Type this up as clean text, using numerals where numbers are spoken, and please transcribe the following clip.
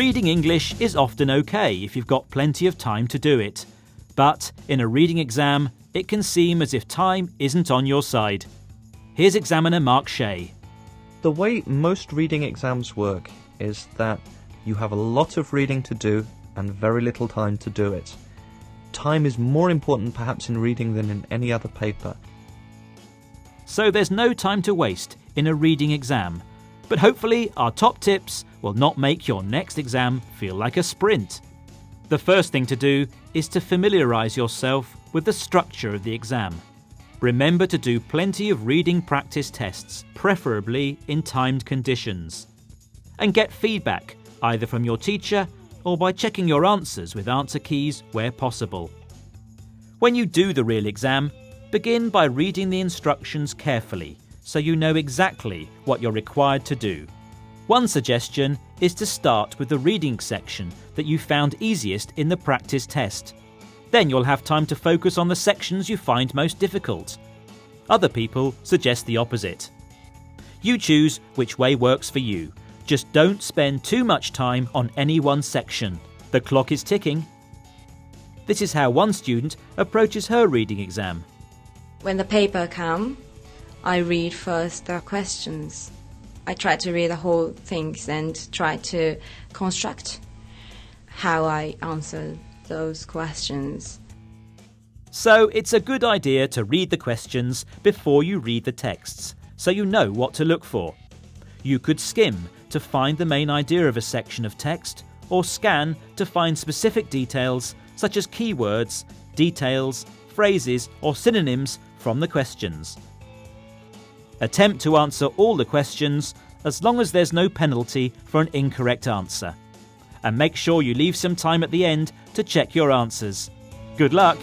Reading English is often okay if you've got plenty of time to do it. But in a reading exam, it can seem as if time isn't on your side. Here's examiner Mark Shea. The way most reading exams work is that you have a lot of reading to do and very little time to do it. Time is more important perhaps in reading than in any other paper. So there's no time to waste in a reading exam. But hopefully our top tips will not make your next exam feel like a sprint. The first thing to do is to familiarise yourself with the structure of the exam. Remember to do plenty of reading practice tests, preferably in timed conditions. And get feedback, either from your teacher or by checking your answers with answer keys where possible. When you do the real exam, begin by reading the instructions carefully so you know exactly what you're required to do. One suggestion is to start with the reading section that you found easiest in the practice test. Then you'll have time to focus on the sections you find most difficult. Other people suggest the opposite. You choose which way works for you. Just don't spend too much time on any one section. The clock is ticking. This is how one student approaches her reading exam. When the paper comes, I read first the questions. I try to read the whole things and try to construct how I answer those questions. So it's a good idea to read the questions before you read the texts, so you know what to look for. You could skim to find the main idea of a section of text, or scan to find specific details such as keywords, details, phrases or synonyms from the questions. Attempt to answer all the questions as long as there's no penalty for an incorrect answer. And make sure you leave some time at the end to check your answers. Good luck!